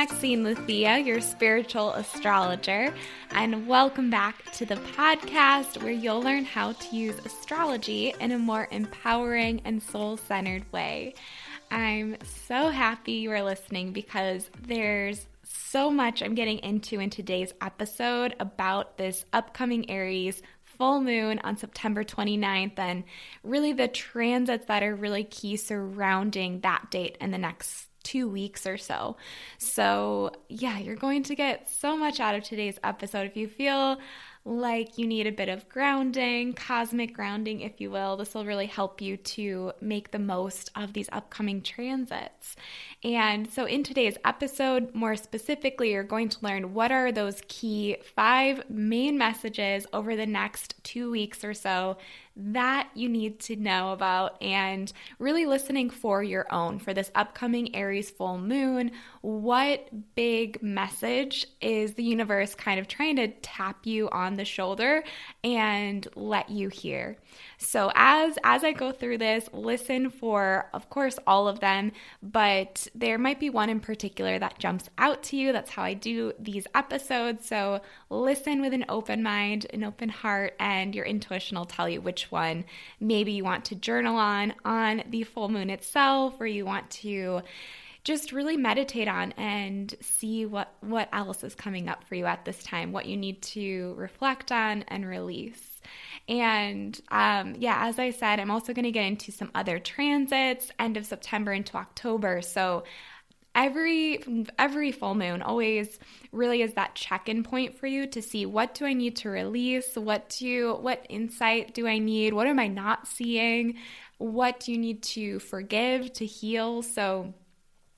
Maxine, your spiritual astrologer, and welcome back to the podcast where you'll learn how to use astrology in a more empowering and soul-centered way. I'm so happy you are listening because there's so much I'm getting into in today's episode about this upcoming Aries full moon on September 29th and really the transits that are really key surrounding that date in the next 2 weeks or so. So yeah, you're going to get so much out of today's episode. If you feel like you need a bit of grounding, cosmic grounding, if you will, this will really help you to make the most of these upcoming transits. And so in today's episode, more specifically, you're going to learn what are those key 5 main messages over the next 2 weeks or so that you need to know about, and really listening for your own for this upcoming Aries full moon. What big message is the universe kind of trying to tap you on the shoulder and let you hear? So as I go through this, listen for, of course, all of them, but there might be one in particular that jumps out to you. That's how I do these episodes. So listen with an open mind, an open heart, and your intuition will tell you which one maybe you want to journal on the full moon itself, or you want to just really meditate on and see what else is coming up for you at this time, what you need to reflect on and release. And as I said, I'm also going to get into some other transits, end of September into October. So every full moon always really is that check-in point for you to see, what do I need to release? What insight do I need? What am I not seeing? What do you need to forgive, to heal? So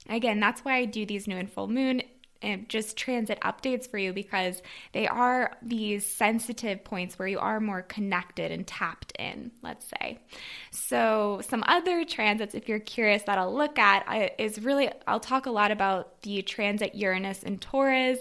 again, that's why I do these new and full moon and just transit updates for you, because they are these sensitive points where you are more connected and tapped in, let's say. So some other transits, if you're curious, that I'll look at I'll talk a lot about the transit Uranus and Taurus.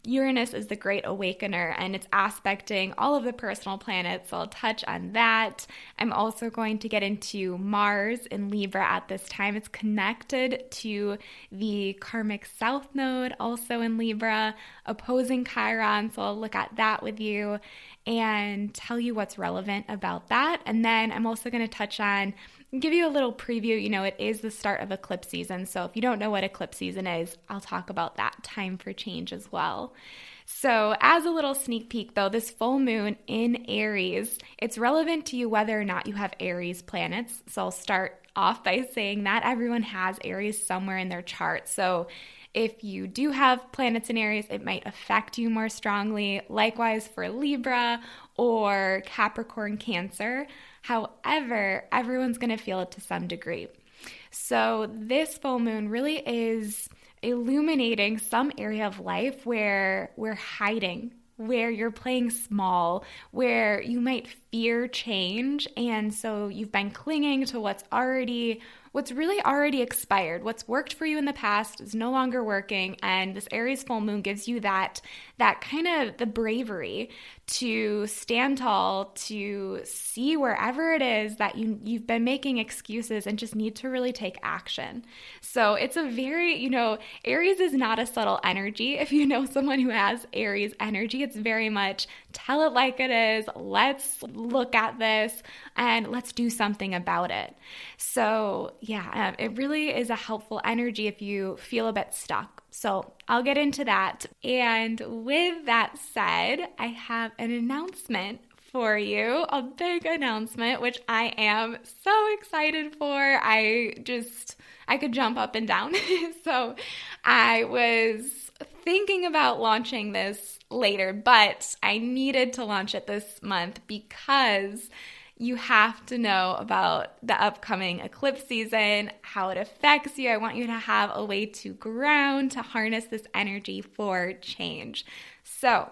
Uranus is the great awakener, and it's aspecting all of the personal planets, so I'll touch on that. I'm also going to get into Mars in Libra at this time. It's connected to the karmic south node, also in Libra, opposing Chiron, so I'll look at that with you and tell you what's relevant about that. And then I'm also going to touch on, give you a little preview. It is the start of eclipse season. So if you don't know what eclipse season is, I'll talk about that time for change as well. So as a little sneak peek though, this full moon in Aries, it's relevant to you whether or not you have Aries planets. So I'll start off by saying that everyone has Aries somewhere in their chart. So if you do have planets in Aries, it might affect you more strongly. Likewise for Libra or Capricorn, Cancer. However, everyone's going to feel it to some degree. So this full moon really is illuminating some area of life where we're hiding, where you're playing small, where you might fear change. And so you've been clinging to what's really already expired. What's worked for you in the past is no longer working. And this Aries full moon gives you that kind of the bravery to stand tall, to see wherever it is that you've been making excuses and just need to really take action. So it's a very, Aries is not a subtle energy. If you know someone who has Aries energy, it's very much tell it like it is. Let's look at this and let's do something about it. So yeah, it really is a helpful energy if you feel a bit stuck. So I'll get into that. And with that said, I have an announcement for you, a big announcement, which I am so excited for. I could jump up and down. So I was thinking about launching this later, but I needed to launch it this month because you have to know about the upcoming eclipse season, how it affects you. I want you to have a way to ground, to harness this energy for change. So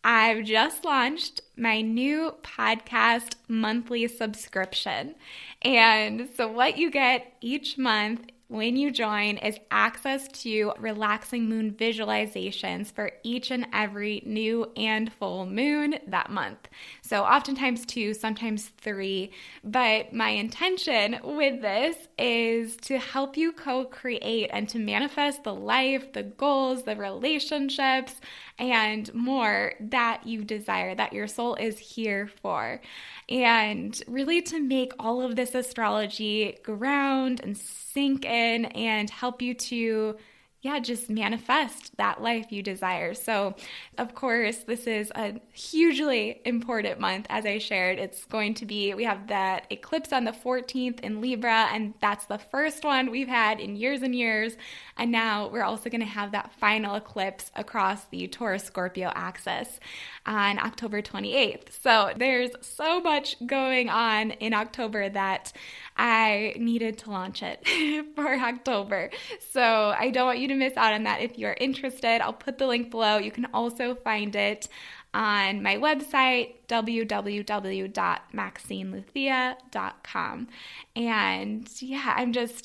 I've just launched my new podcast monthly subscription. And so what you get each month when you join is access to relaxing moon visualizations for each and every new and full moon that month. So oftentimes 2, sometimes 3, but my intention with this is to help you co-create and to manifest the life, the goals, the relationships, and more that you desire, that your soul is here for. And really to make all of this astrology ground and sink in and help you to just manifest that life you desire. So, of course, this is a hugely important month, as I shared. It's going to be, we have that eclipse on the 14th in Libra, and that's the first one we've had in years and years. And now we're also going to have that final eclipse across the Taurus-Scorpio axis on October 28th. So there's so much going on in October that I needed to launch it for October. So I don't want you to miss out on that. If you're interested, I'll put the link below. You can also find it on my website, www.maxineluthia.com. And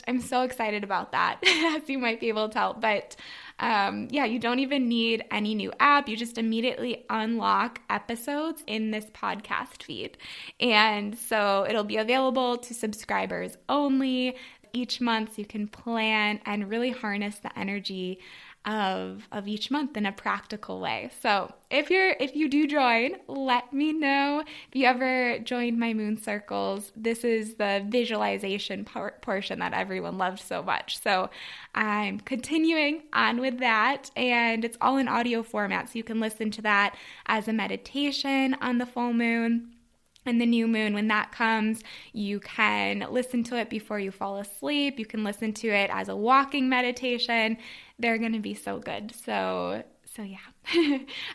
I'm so excited about that, as you might be able to tell. But you don't even need any new app. You just immediately unlock episodes in this podcast feed. And so it'll be available to subscribers only. Each month you can plan and really harness the energy of each month in a practical way. So if you do join, let me know. If you ever joined my moon circles, this is the visualization portion that everyone loved so much. So I'm continuing on with that, and it's all in audio format, so you can listen to that as a meditation on the full moon. And the new moon, when that comes, you can listen to it before you fall asleep. You can listen to it as a walking meditation. They're going to be so good. So yeah.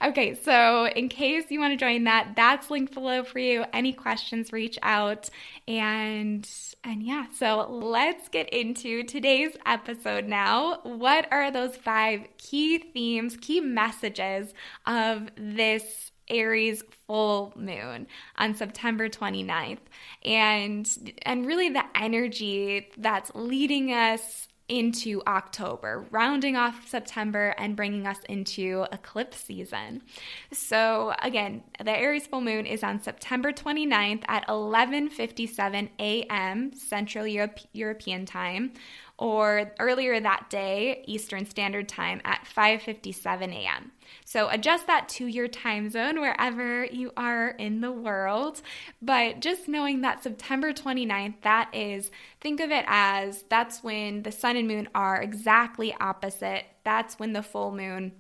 Okay, so in case you want to join that, that's linked below for you. Any questions, reach out. And so let's get into today's episode now. What are those 5 key themes, key messages of this Aries full moon on September 29th, and really the energy that's leading us into October, rounding off September and bringing us into eclipse season. So again, the Aries full moon is on September 29th at 11:57 a.m. Central European time, or earlier that day, Eastern Standard Time at 5:57 a.m. So adjust that to your time zone wherever you are in the world. But just knowing that September 29th, think of it as that's when the sun and moon are exactly opposite. That's when the full moon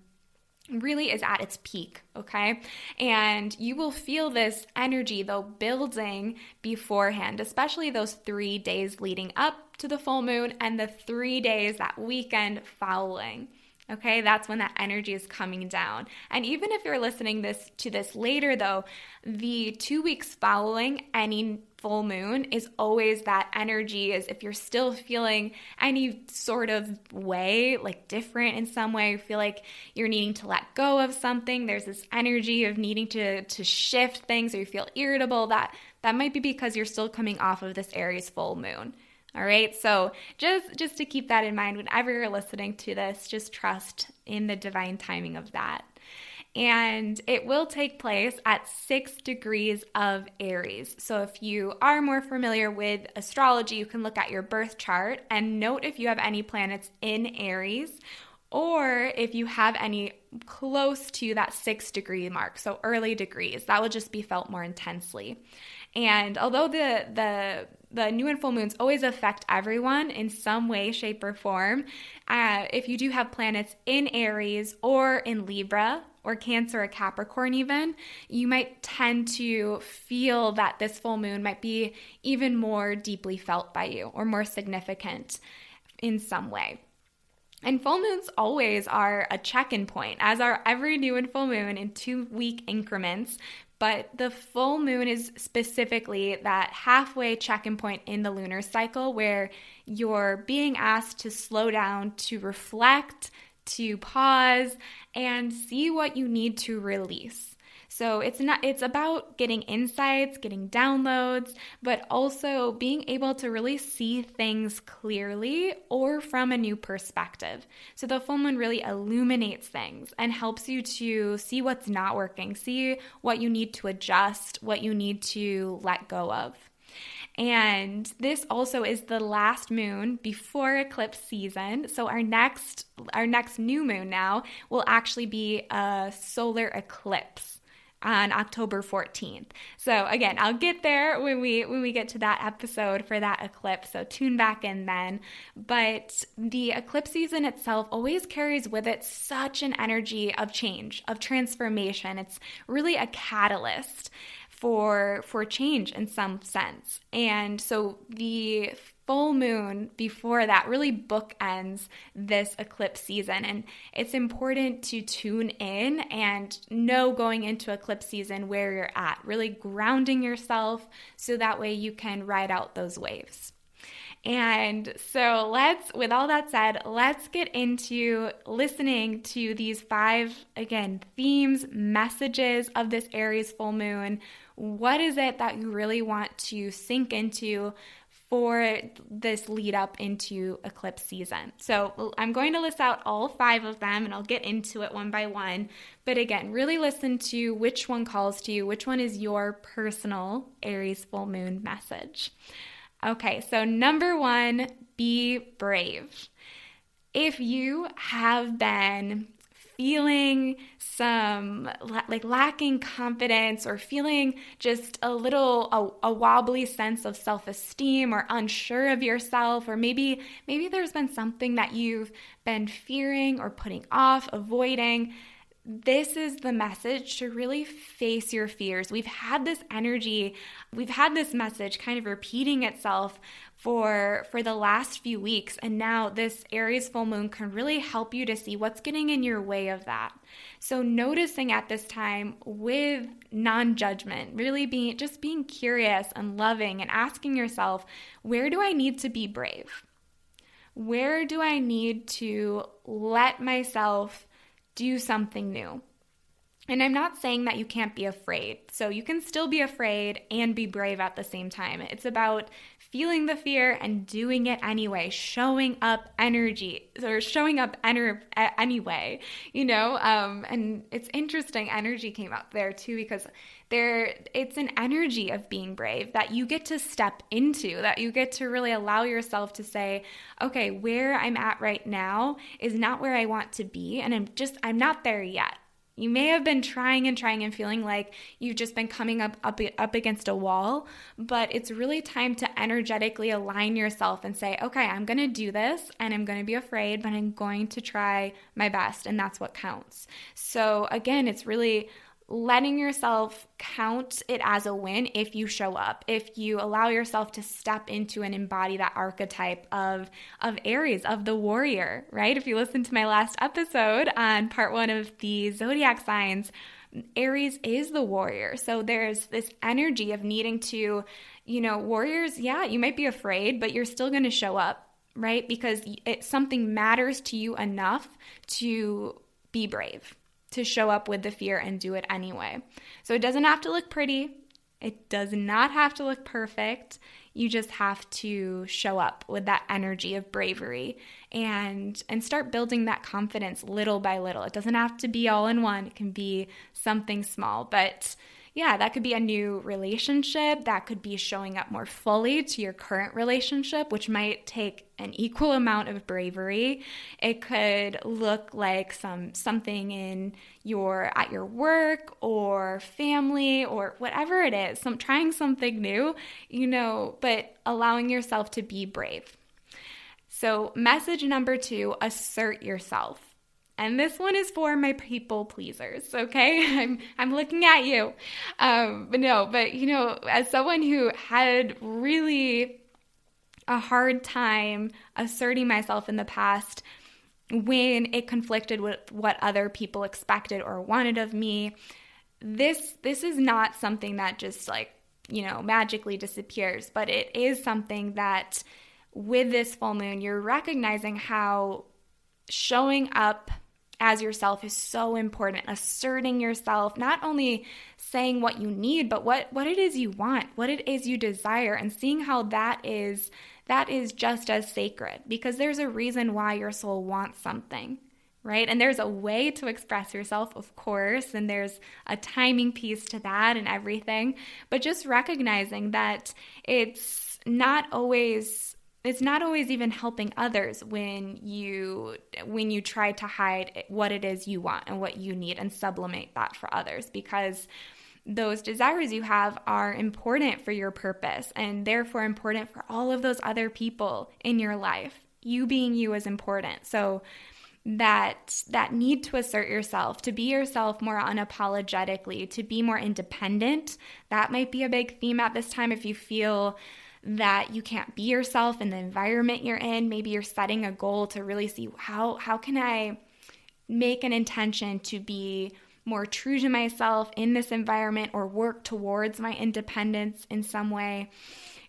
really is at its peak, okay? And you will feel this energy, though, building beforehand, especially those 3 days leading up to the full moon and the 3 days, that weekend following. Okay, that's when that energy is coming down. And even if you're listening to this later, though, the 2 weeks following any full moon is always that energy. Is if you're still feeling any sort of way, like different in some way, you feel like you're needing to let go of something, there's this energy of needing to shift things, or you feel irritable, that might be because you're still coming off of this Aries full moon. All right, so just to keep that in mind whenever you're listening to this, just trust in the divine timing of that. And it will take place at 6 degrees of Aries. So if you are more familiar with astrology, you can look at your birth chart and note if you have any planets in Aries, or if you have any close to that 6 degree mark, so early degrees, that will just be felt more intensely. And although the new and full moons always affect everyone in some way, shape, or form, if you do have planets in Aries or in Libra or Cancer or Capricorn even, you might tend to feel that this full moon might be even more deeply felt by you or more significant in some way. And full moons always are a check-in point, as are every new and full moon in 2-week increments. But the full moon is specifically that halfway check-in point in the lunar cycle where you're being asked to slow down, to reflect, to pause, and see what you need to release. So it's about getting insights, getting downloads, but also being able to really see things clearly or from a new perspective. So the full moon really illuminates things and helps you to see what's not working, see what you need to adjust, what you need to let go of. And this also is the last moon before eclipse season. So our next new moon now will actually be a solar eclipse on October 14th. So again, I'll get there when we get to that episode for that eclipse. So tune back in then. But the eclipse season itself always carries with it such an energy of change, of transformation. It's really a catalyst for change in some sense. And so the full moon before that really bookends this eclipse season. And it's important to tune in and know going into eclipse season where you're at, really grounding yourself so that way you can ride out those waves. And so with all that said, let's get into listening to these 5, again, themes, messages of this Aries full moon. What is it that you really want to sink into for this lead up into eclipse season? So I'm going to list out all 5 of them and I'll get into it one by one. But again, really listen to which one calls to you, which one is your personal Aries full moon message. Okay, so number 1, be brave. If you have been feeling some lacking confidence or feeling just a wobbly sense of self-esteem or unsure of yourself, or maybe there's been something that you've been fearing or putting off, avoiding, this is the message to really face your fears. We've had this message kind of repeating itself for the last few weeks, and now this Aries full moon can really help you to see what's getting in your way of that. So noticing at this time with non-judgment, really being curious and loving and asking yourself, where do I need to be brave? Where do I need to let myself do something new? And I'm not saying that you can't be afraid. So you can still be afraid and be brave at the same time. It's about feeling the fear and doing it anyway, showing up anyway, and it's interesting, energy came up there too, because it's an energy of being brave that you get to step into, that you get to really allow yourself to say, okay, where I'm at right now is not where I want to be, and I'm not there yet. You may have been trying and feeling like you've just been coming up against a wall, but it's really time to energetically align yourself and say, okay, I'm going to do this and I'm going to be afraid, but I'm going to try my best, and that's what counts. So again, it's really letting yourself count it as a win if you show up, if you allow yourself to step into and embody that archetype of Aries, of the warrior, right? If you listen to my last episode on part 1 of the zodiac signs, Aries is the warrior. So there's this energy of needing to, warriors, yeah, you might be afraid, but you're still going to show up, right? Because something matters to you enough to be brave, to show up with the fear and do it anyway. So it doesn't have to look pretty. It does not have to look perfect. You just have to show up with that energy of bravery and start building that confidence little by little. It doesn't have to be all in one. It can be something small, but yeah, that could be a new relationship. That could be showing up more fully to your current relationship, which might take an equal amount of bravery. It could look like something at your work or family or whatever it is. Trying something new, but allowing yourself to be brave. So message number 2, assert yourself. And this one is for my people pleasers, okay? I'm looking at you. As someone who had really a hard time asserting myself in the past when it conflicted with what other people expected or wanted of me, this is not something that just magically disappears, but it is something that with this full moon, you're recognizing how showing up as yourself is so important. Asserting yourself, not only saying what you need, but what it is you want, what it is you desire, and seeing how that is just as sacred, because there's a reason why your soul wants something, right? And there's a way to express yourself, of course, and there's a timing piece to that and everything, but just recognizing that it's not always even helping others when you try to hide what it is you want and what you need and sublimate that for others, because those desires you have are important for your purpose and therefore important for all of those other people in your life. You being you is important. So that need to assert yourself, to be yourself more unapologetically, to be more independent, that might be a big theme at this time. If you feel that you can't be yourself in the environment you're in, maybe you're setting a goal to really see how can I make an intention to be more true to myself in this environment, or work towards my independence in some way.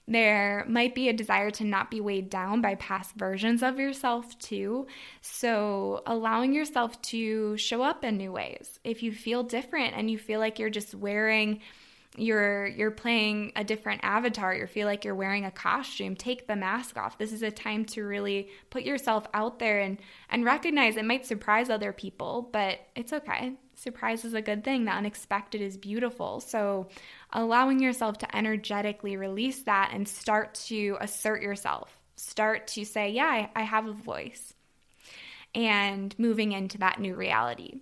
There might be a desire to not be weighed down by past versions of yourself too. So allowing yourself to show up in new ways. If you feel different and you feel like you're just you're playing a different avatar, you feel like you're wearing a costume, take the mask off. This is a time to really put yourself out there and recognize it might surprise other people, but it's okay. Surprise is a good thing. The unexpected is beautiful. So allowing yourself to energetically release that and start to assert yourself, start to say, yeah, I have a voice, and moving into that new reality.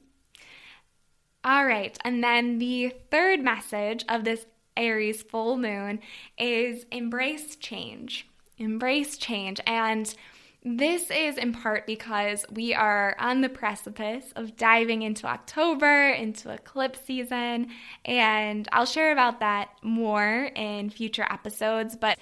All right, and then the third message of this Aries full moon is embrace change. Embrace change. And this is in part because we are on the precipice of diving into October, into eclipse season, and I'll share about that more in future episodes. But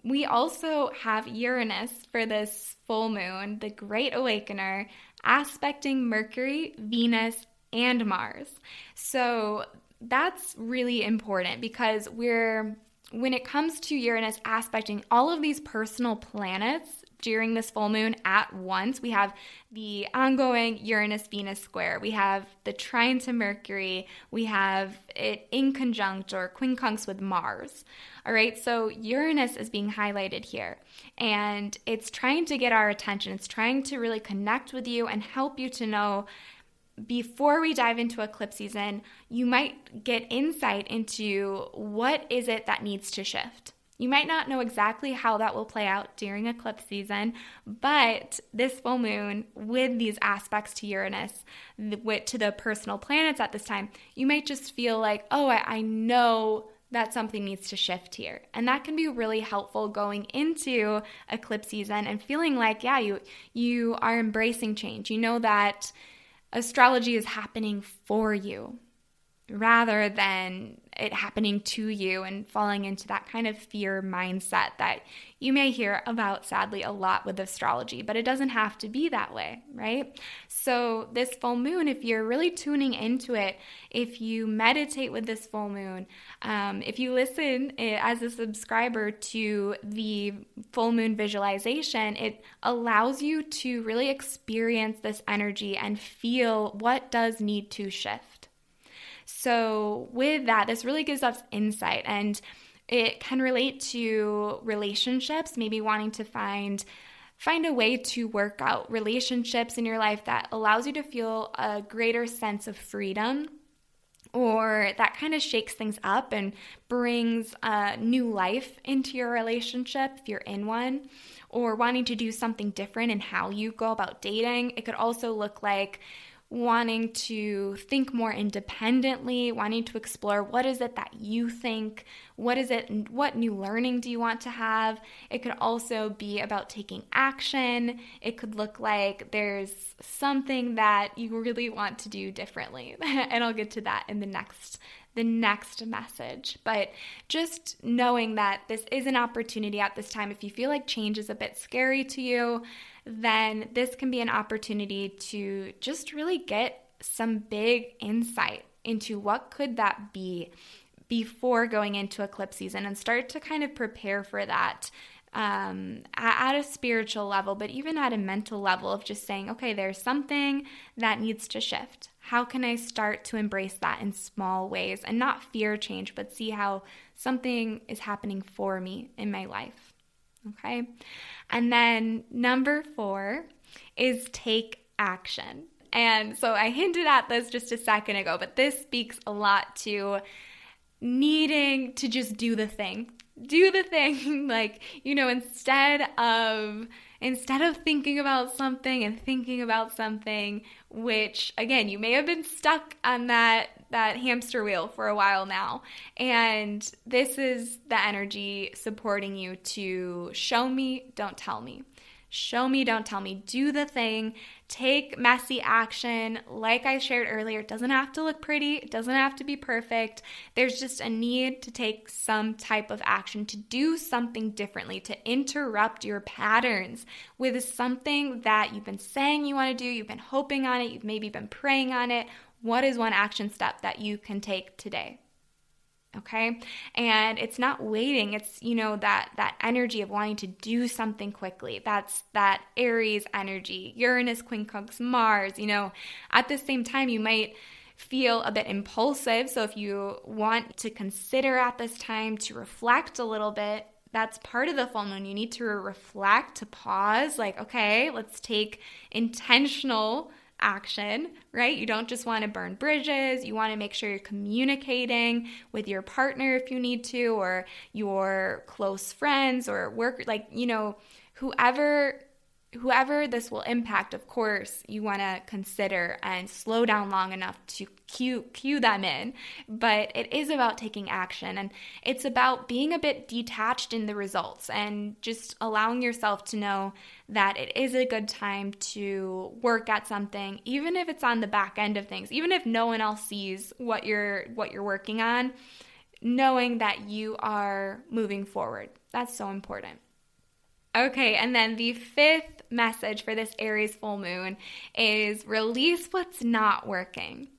we also have Uranus for this full moon, the Great Awakener, aspecting Mercury, Venus, and Mars. So that's really important, because when it comes to Uranus aspecting all of these personal planets during this full moon at once, we have the ongoing Uranus-Venus square, we have the trine to Mercury, we have it in conjunct or quincunx with Mars. All right, so Uranus is being highlighted here, and it's trying to get our attention. It's trying to really connect with you and help you to know, before we dive into eclipse season, you might get insight into what is it that needs to shift. You might not know exactly how that will play out during eclipse season, but this full moon, with these aspects to Uranus, to the personal planets at this time, you might just feel like, oh, I know that something needs to shift here. And that can be really helpful going into eclipse season and feeling like, yeah, you are embracing change. You know that astrology is happening for you rather than it happening to you and falling into that kind of fear mindset that you may hear about, sadly, a lot with astrology, but it doesn't have to be that way, right? So this full moon, if you're really tuning into it, if you meditate with this full moon, if you listen as a subscriber to the full moon visualization, it allows you to really experience this energy and feel what does need to shift. So with that, this really gives us insight, and it can relate to relationships, maybe wanting to find a way to work out relationships in your life that allows you to feel a greater sense of freedom, or that kind of shakes things up and brings new life into your relationship if you're in one, or wanting to do something different in how you go about dating. It could also look like wanting to think more independently, wanting to explore what is it that you think, what is it, what new learning do you want to have. It could also be about taking action. It could look like there's something that you really want to do differently. And I'll get to that in the next message. But just knowing that this is an opportunity at this time, if you feel like change is a bit scary to you, then this can be an opportunity to just really get some big insight into what could that be before going into eclipse season, and start to kind of prepare for that at a spiritual level, but even at a mental level of just saying, okay, there's something that needs to shift. How can I start to embrace that in small ways and not fear change, but see how something is happening for me in my life? Okay. And then number 4 is take action. And so I hinted at this just a second ago, but this speaks a lot to needing to just do the thing. Do the thing. Like, instead of thinking about something, which again, you may have been stuck on that hamster wheel for a while now. And this is the energy supporting you to show me, don't tell me. Show me, don't tell me. Do the thing. Take messy action. Like I shared earlier, it doesn't have to look pretty. It doesn't have to be perfect. There's just a need to take some type of action, to do something differently, to interrupt your patterns with something that you've been saying you want to do, you've been hoping on it, you've maybe been praying on it. What is one action step that you can take today? Okay. And it's not waiting. It's, that energy of wanting to do something quickly. That's that Aries energy, Uranus, quincunx, Mars. At the same time, you might feel a bit impulsive. So if you want to consider at this time to reflect a little bit, that's part of the full moon. You need to reflect, to pause, like, okay, let's take intentional action, right? You don't just want to burn bridges. You want to make sure you're communicating with your partner if you need to, or your close friends or work, whoever this will impact. Of course, you want to consider and slow down long enough to cue them in. But it is about taking action, and it's about being a bit detached in the results and just allowing yourself to know that it is a good time to work at something, even if it's on the back end of things, even if no one else sees what you're working on, knowing that you are moving forward. That's so important. Okay, and then the 5th message for this Aries full moon is release what's not working.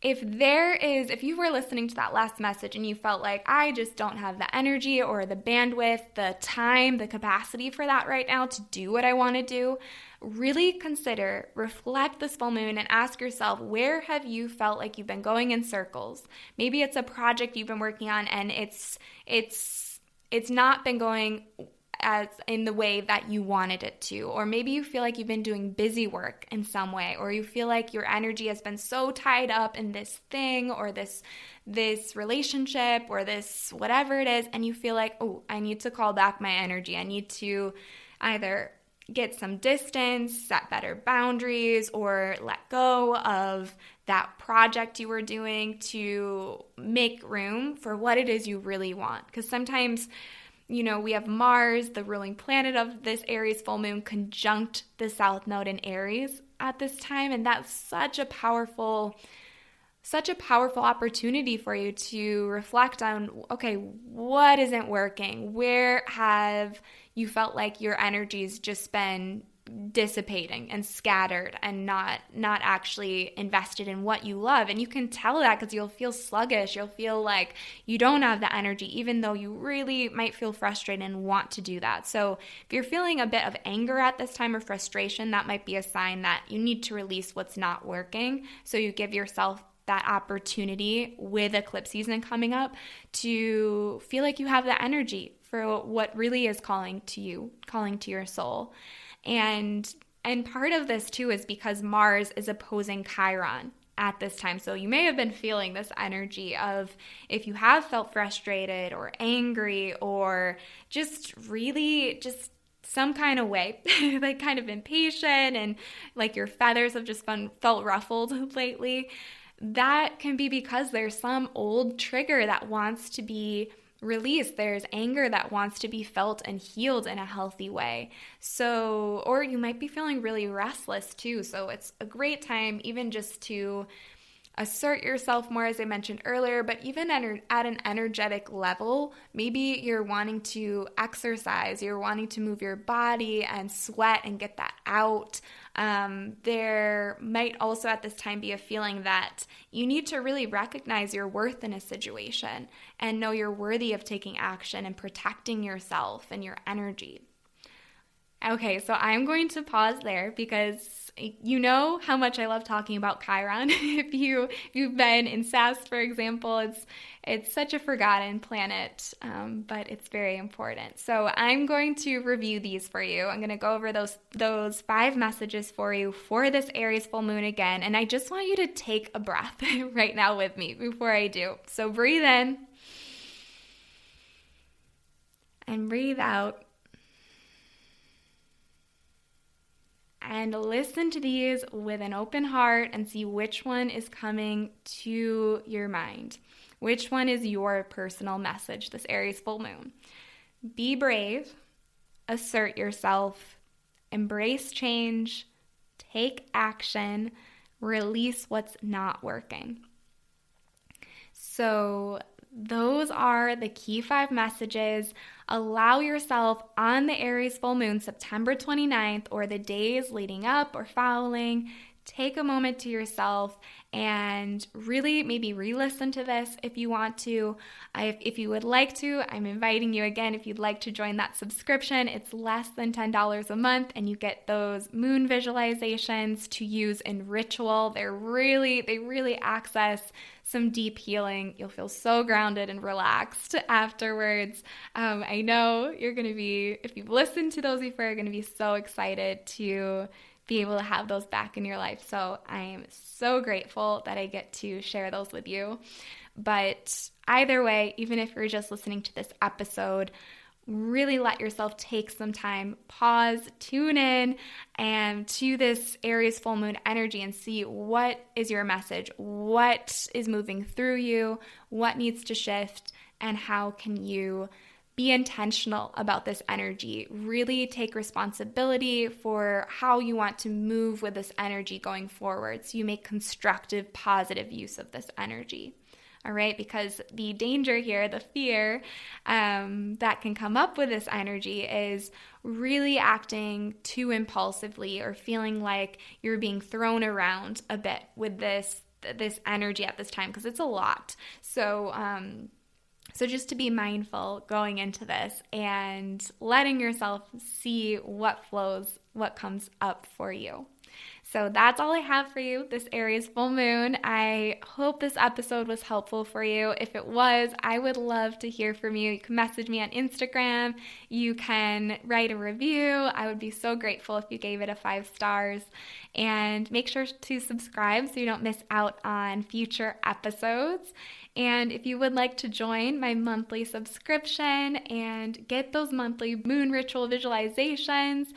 If you were listening to that last message and you felt like, I just don't have the energy or the bandwidth, the time, the capacity for that right now to do what I want to do, really reflect this full moon and ask yourself, where have you felt like you've been going in circles? Maybe it's a project you've been working on and it's not been going as in the way that you wanted it to. Or maybe you feel like you've been doing busy work in some way, or you feel like your energy has been so tied up in this thing or this relationship or this whatever it is, and you feel like, oh, I need to call back my energy. I need to either get some distance, set better boundaries, or let go of that project you were doing to make room for what it is you really want. Because sometimes we have Mars, the ruling planet of this Aries full moon, conjunct the South Node in Aries at this time. And that's such a powerful opportunity for you to reflect on, okay, what isn't working? Where have you felt like your energy's just been dissipating and scattered and not actually invested in what you love? And you can tell that because you'll feel sluggish. You'll feel like you don't have the energy, even though you really might feel frustrated and want to do that. So if you're feeling a bit of anger at this time or frustration, that might be a sign that you need to release what's not working. So you give yourself that opportunity with eclipse season coming up to feel like you have the energy for what really is calling to you, calling to your soul. And part of this too is because Mars is opposing Chiron at this time. So you may have been feeling this energy of, if you have felt frustrated or angry or just really just some kind of way, like kind of impatient and like your feathers have just felt ruffled lately, that can be because there's some old trigger that wants to be released. There's anger that wants to be felt and healed in a healthy way. So, or you might be feeling really restless too. So it's a great time even just to assert yourself more, as I mentioned earlier, but even at an energetic level, maybe you're wanting to exercise, you're wanting to move your body and sweat and get that out. There might also at this time be a feeling that you need to really recognize your worth in a situation and know you're worthy of taking action and protecting yourself and your energy. Okay, so I'm going to pause there because you know how much I love talking about Chiron. If you've been in SAST, for example, it's such a forgotten planet, but it's very important. So I'm going to review these for you. I'm going to go over those 5 messages for you for this Aries full moon again, and I just want you to take a breath right now with me before I do. So breathe in and breathe out. And listen to these with an open heart and see which one is coming to your mind. Which one is your personal message this Aries full moon? Be brave, assert yourself, embrace change, take action, release what's not working. So those are the key 5 messages. Allow yourself on the Aries full moon, September 29th, or the days leading up or following, take a moment to yourself and really maybe re-listen to this if you want to. If you would like to, I'm inviting you again, if you'd like to join that subscription, it's less than $10 a month and you get those moon visualizations to use in ritual. They really access some deep healing. You'll feel so grounded and relaxed afterwards. I know you're going to be, if you've listened to those before, you're going to be so excited to be able to have those back in your life. So I am so grateful that I get to share those with you. But either way, even if you're just listening to this episode, really let yourself take some time, pause, tune in, and to this Aries full moon energy and see what is your message, what is moving through you, what needs to shift, and how can you be intentional about this energy. Really take responsibility for how you want to move with this energy going forward so you make constructive, positive use of this energy. All right, because the danger here, the fear that can come up with this energy is really acting too impulsively or feeling like you're being thrown around a bit with this energy at this time, because it's a lot. So just to be mindful going into this and letting yourself see what flows, what comes up for you. So that's all I have for you this Aries full moon. I hope this episode was helpful for you. If it was, I would love to hear from you. You can message me on Instagram. You can write a review. I would be so grateful if you gave it a 5 stars. And make sure to subscribe so you don't miss out on future episodes. And if you would like to join my monthly subscription and get those monthly moon ritual visualizations,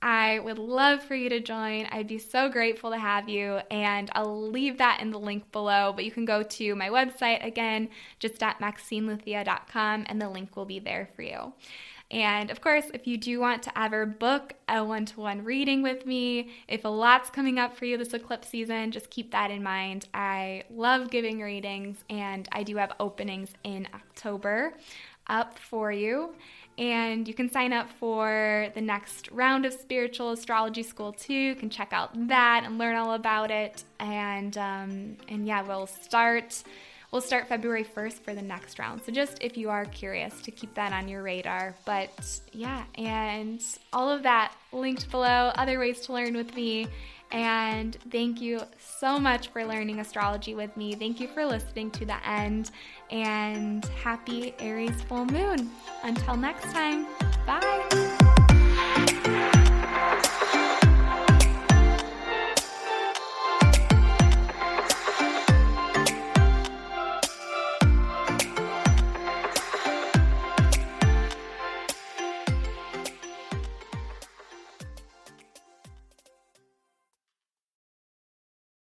I would love for you to join. I'd be so grateful to have you, and I'll leave that in the link below, but you can go to my website, again, just at MaxineLuthia.com, and the link will be there for you. And of course, if you do want to ever book a one-to-one reading with me, if a lot's coming up for you this eclipse season, just keep that in mind. I love giving readings, and I do have openings in October up for you. And you can sign up for the next round of Spiritual Astrology School too. You can check out that and learn all about it. And yeah, we'll start February 1st for the next round. So just if you are curious, to keep that on your radar. But yeah, and all of that linked below, other ways to learn with me. And thank you so much for learning astrology with me. Thank you for listening to the end, and happy Aries full moon. Until next time, bye.